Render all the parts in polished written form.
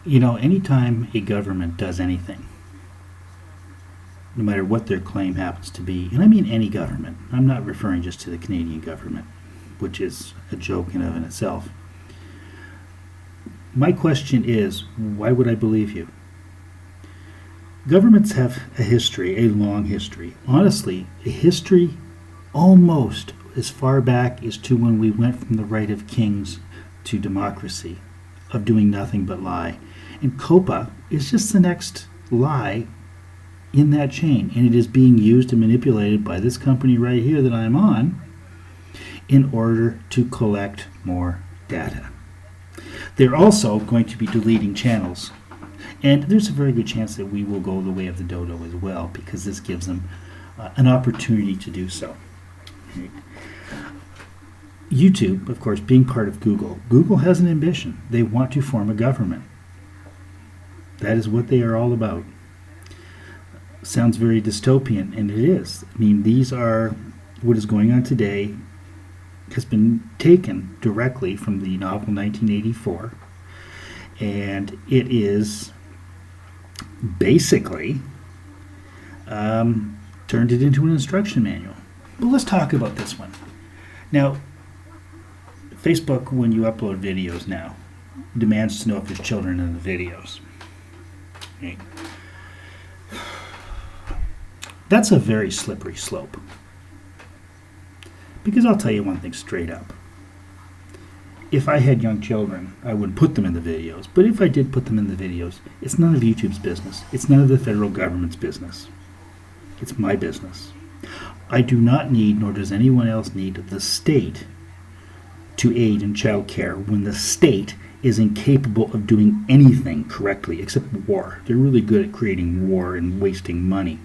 You know, anytime a government does anything, no matter what their claim happens to be, and I mean any government, I'm not referring just to the Canadian government, which is a joke in and of itself. My question is, why would I believe you? Governments have a history, a long history. Honestly, a history almost as far back as to when we went from the right of kings to democracy, of doing nothing but lie. And COPPA is just the next lie in that chain, and it is being used and manipulated by this company right here that I'm on in order to collect more data. They're also going to be deleting channels, and there's a very good chance that we will go the way of the dodo as well, because this gives them an opportunity to do so. Right. YouTube, of course, being part of Google, Google has an ambition. They want to form a government. That is what they are all about. Sounds very dystopian, and it is. I mean, these are what is going on today has been taken directly from the novel 1984, and it is basically turned it into an instruction manual. But let's talk about this one. Now, Facebook, when you upload videos now, demands to know if there's children in the videos. Okay. That's a very slippery slope. Because I'll tell you one thing straight up. If I had young children, I wouldn't put them in the videos. But if I did put them in the videos, it's none of YouTube's business. It's none of the federal government's business. It's my business. I do not need, nor does anyone else need, the state to aid in child care when the state is incapable of doing anything correctly except war. They're really good at creating war and wasting money.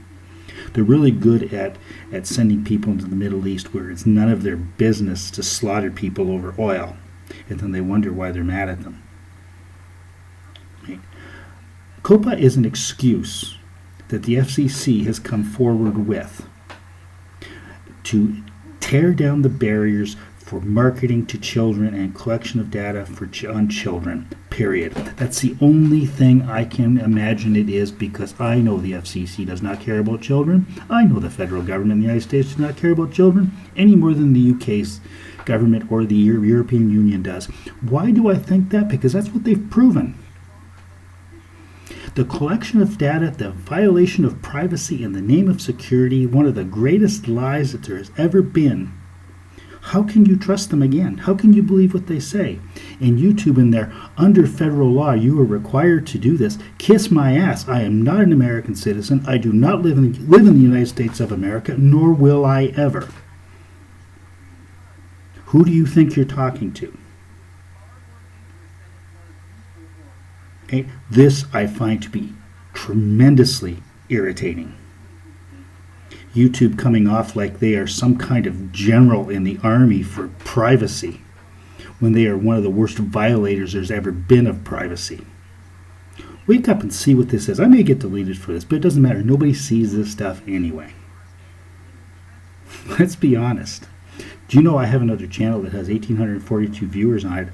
They're really good at sending people into the Middle East where it's none of their business to slaughter people over oil. And then they wonder why they're mad at them. Okay. COPPA is an excuse that the FCC has come forward with to tear down the barriers for marketing to children and collection of data on children, period. That's the only thing I can imagine it is, because I know the FCC does not care about children. I know the federal government in the United States does not care about children any more than the UK's government or the European Union does. Why do I think that? Because that's what they've proven. The collection of data, the violation of privacy in the name of security, one of the greatest lies that there has ever been. How can you trust them again? How can you believe what they say? And YouTube in there, under federal law, you are required to do this. Kiss my ass. I am not an American citizen. I do not live in the United States of America, nor will I ever. Who do you think you're talking to? Okay. This I find to be tremendously irritating. YouTube coming off like they are some kind of general in the army for privacy, when they are one of the worst violators there's ever been of privacy. Wake up and see what this is. I may get deleted for this, but it doesn't matter. Nobody sees this stuff anyway. Let's be honest. Do you know I have another channel that has 1,842 viewers on it?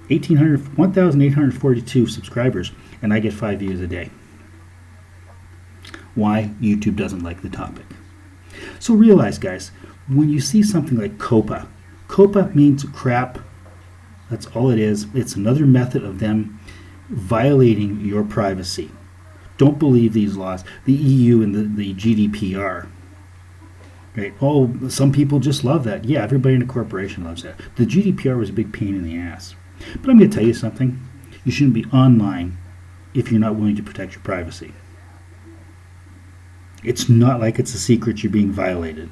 1,842 subscribers, and I get 5 views a day. Why? YouTube doesn't like the topic. So realize, guys, when you see something like COPPA, COPPA means crap. That's all it is. It's another method of them violating your privacy. Don't believe these laws. The EU and the GDPR. Right? Oh, some people just love that. Yeah, everybody in a corporation loves that. The GDPR was a big pain in the ass. But I'm going to tell you something. You shouldn't be online if you're not willing to protect your privacy. It's not like it's a secret you're being violated.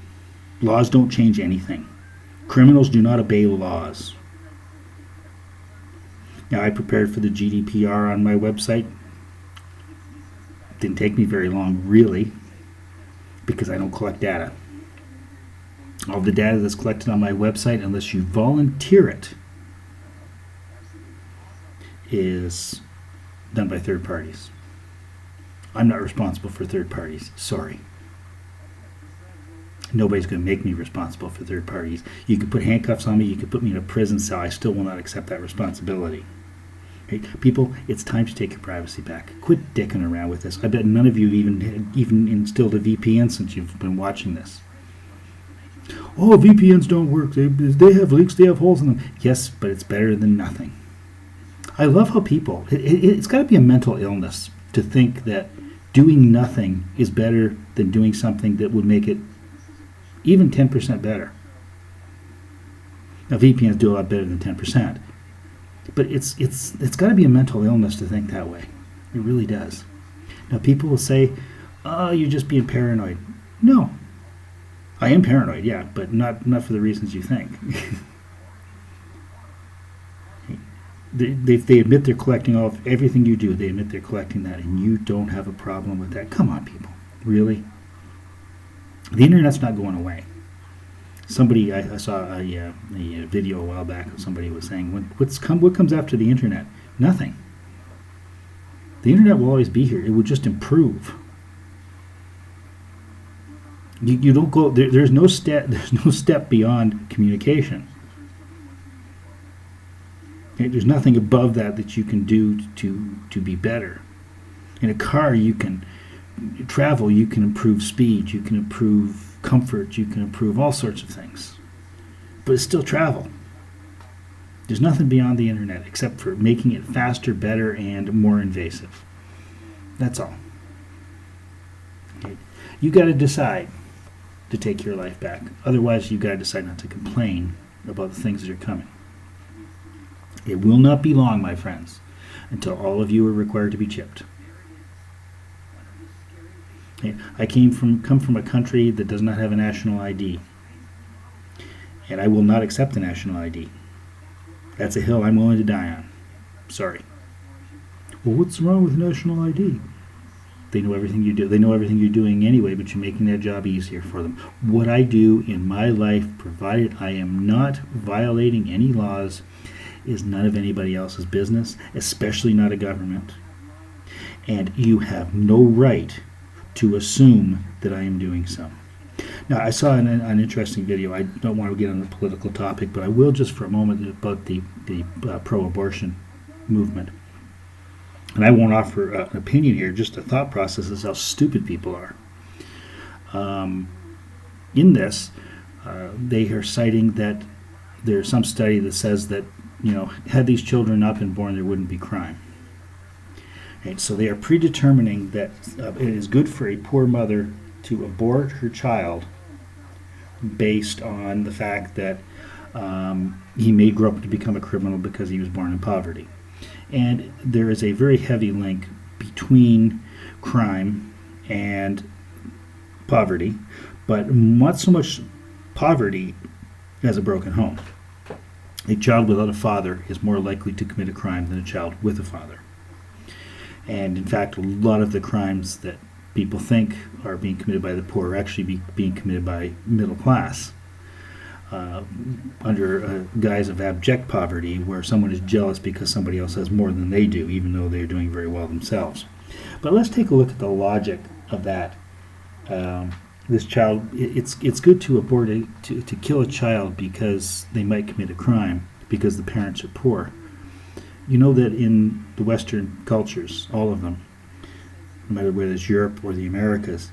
Laws don't change anything. Criminals do not obey laws. Now, I prepared for the GDPR on my website. Didn't take me very long, really, because I don't collect data. All the data that's collected on my website, unless you volunteer it, is done by third parties. I'm not responsible for third parties. Sorry. Nobody's going to make me responsible for third parties. You could put handcuffs on me. You could put me in a prison cell. I still will not accept that responsibility. Right? People, it's time to take your privacy back. Quit dicking around with this. I bet none of you even instilled a VPN since you've been watching this. Oh, VPNs don't work. They have leaks. They have holes in them. Yes, but it's better than nothing. I love how people, it's got to be a mental illness to think that doing nothing is better than doing something that would make it even 10% better. Now, VPNs do a lot better than 10%. But it's got to be a mental illness to think that way. It really does. Now, people will say, oh, you're just being paranoid. No. I am paranoid, yeah, but not for the reasons you think. They admit they're collecting everything you do. They admit they're collecting that, and you don't have a problem with that. Come on, people. Really? The internet's not going away. Somebody, I saw a video a while back of somebody was saying, what comes after the internet? Nothing. The internet will always be here. It will just improve. You don't go. There's no step beyond communication. Okay, there's nothing above that you can do to be better. In a car, you can travel. You can improve speed. You can improve comfort, you can improve all sorts of things, but it's still travel. There's nothing beyond the internet except for making it faster, better, and more invasive. That's all. Okay. You got to decide to take your life back. Otherwise, you got to decide not to complain about the things that are coming. It will not be long, my friends, until all of you are required to be chipped. I come from a country that does not have a national ID, and I will not accept a national ID. That's a hill I'm willing to die on. Sorry. Well, what's wrong with national ID? They know everything you do. They know everything you're doing anyway, but you're making their job easier for them. What I do in my life, provided I am not violating any laws, is none of anybody else's business, especially not a government. And you have no right to assume that I am doing so. Now, I saw an interesting video. I don't want to get on the political topic, but I will just for a moment about the pro-abortion movement. And I won't offer an opinion here, just a thought process is how stupid people are. In this, they are citing that there's some study that says that, had these children not been born, there wouldn't be crime. And so they are predetermining that it is good for a poor mother to abort her child based on the fact that he may grow up to become a criminal because he was born in poverty. And there is a very heavy link between crime and poverty, but not so much poverty as a broken home. A child without a father is more likely to commit a crime than a child with a father. And in fact, a lot of the crimes that people think are being committed by the poor are actually being committed by middle class under a guise of abject poverty, where someone is jealous because somebody else has more than they do, even though they're doing very well themselves. But let's take a look at the logic of that. This child, it's good to abort to kill a child because they might commit a crime because the parents are poor. You know that in the Western cultures, all of them, no matter whether it's Europe or the Americas,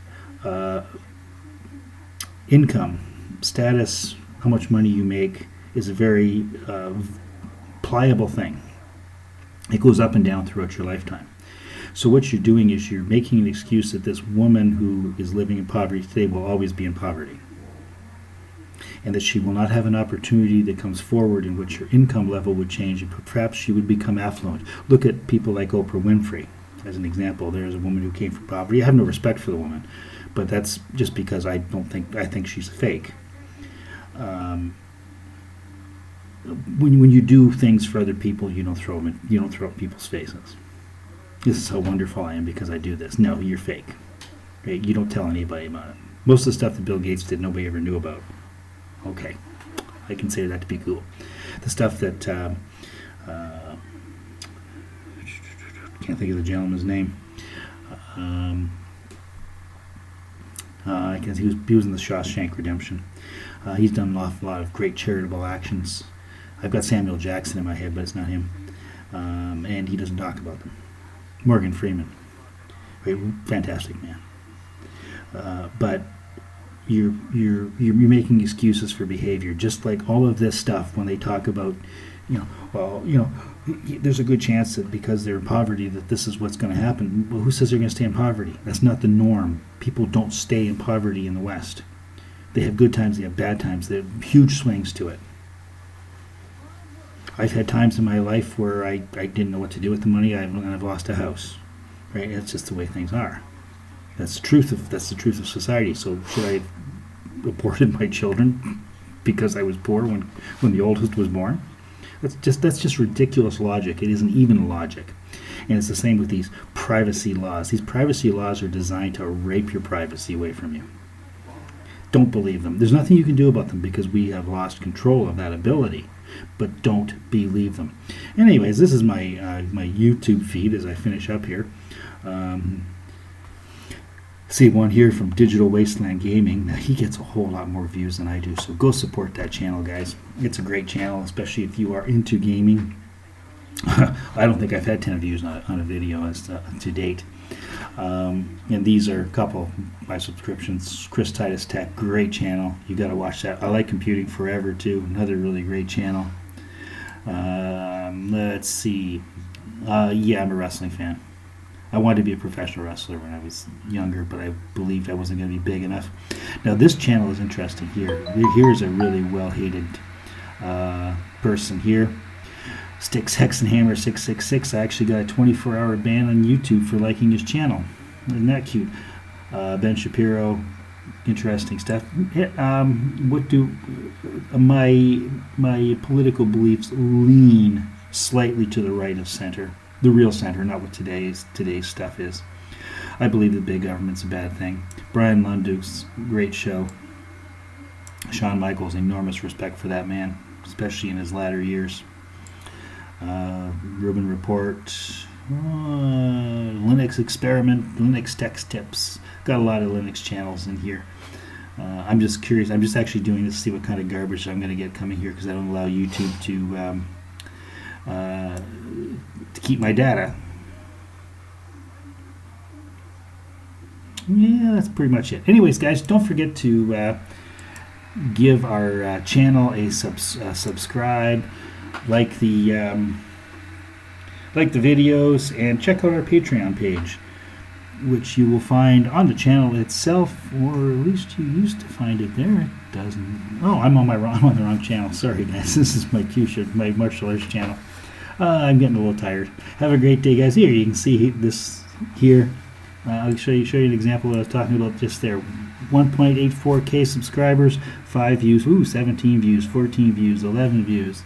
income, status, how much money you make is a very pliable thing. It goes up and down throughout your lifetime. So what you're doing is you're making an excuse that this woman who is living in poverty today will always be in poverty, and that she will not have an opportunity that comes forward in which her income level would change and perhaps she would become affluent. Look at people like Oprah Winfrey as an example. There's a woman who came from poverty. I have no respect for the woman, but that's just because I think she's a fake. When you do things for other people, you don't throw them in people's faces. This is how wonderful I am because I do this. No, you're fake. Right? You don't tell anybody about it. Most of the stuff that Bill Gates did, nobody ever knew about. Okay, I consider that to be cool. The stuff that can't think of the gentleman's name. I guess he was in the Shawshank Redemption. He's done an awful lot of great charitable actions. I've got Samuel Jackson in my head, but it's not him. and he doesn't talk about them. Morgan Freeman, right, fantastic man. But you're making excuses for behavior, just like all of this stuff when they talk about, there's a good chance that because they're in poverty that this is what's going to happen. Well, who says they're going to stay in poverty? That's not the norm. People don't stay in poverty in the West. They have good times, they have bad times. They have huge swings to it. I've had times in my life where I didn't know what to do with the money, and I've lost a house. Right? It's just the way things are. That's the truth of society. So should I have aborted my children because I was poor when the oldest was born? That's just ridiculous logic. It isn't even logic. And it's the same with these privacy laws. These privacy laws are designed to rape your privacy away from you. Don't believe them. There's nothing you can do about them because we have lost control of that ability. But don't believe them. Anyways, this is my my YouTube feed as I finish up here. See one here from Digital Wasteland Gaming. Now, he gets a whole lot more views than I do, so go support that channel, guys. It's a great channel, especially if you are into gaming. I don't think I've had 10 views on a video as to date. And these are a couple of my subscriptions. Chris Titus Tech, great channel. You got to watch that. I like Computing Forever too, another really great channel. Let's see. Yeah, I'm a wrestling fan. I wanted to be a professional wrestler when I was younger, but I believed I wasn't going to be big enough. Now this channel is interesting here. Here's a really well-hated person here. Sticks Hexenhammer 666. I actually got a 24-hour ban on YouTube for liking his channel. Isn't that cute? Ben Shapiro, interesting stuff. What do my political beliefs lean slightly to the right of center? The real center, not what today's stuff is. I believe that big government's a bad thing. Brian Lunduke's great show. Shawn Michaels, enormous respect for that man, especially in his latter years. Rubin Report, Linux Experiment, Linux Text Tips. Got a lot of Linux channels in here. I'm just curious. I'm just actually doing this to see what kind of garbage I'm going to get coming here because I don't allow YouTube to keep my data. Yeah, that's pretty much it. Anyways, guys, don't forget to give our channel a subscribe, like the videos, and check out our Patreon page, which you will find on the channel itself, or at least you used to find it there. It doesn't. Oh, I'm on the wrong channel. Sorry, guys. This is my my martial arts channel. I'm getting a little tired. Have a great day, guys. Here you can see this here. I'll show you an example of what I was talking about just there. 1.84K subscribers, 5 views, 17 views, 14 views, 11 views.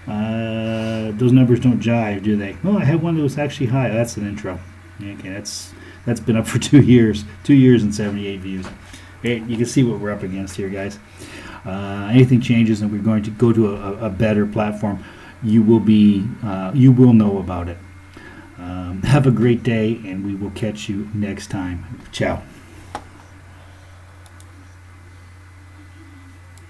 Those numbers don't jive, do they? Oh, I had one that was actually high. That's an intro. Okay, that's been up for 2 years. 2 years and 78 views. Okay, you can see what we're up against here, guys. Anything changes and we're going to go to a better platform, you will know about it. Have a great day, and we will catch you next time. Ciao.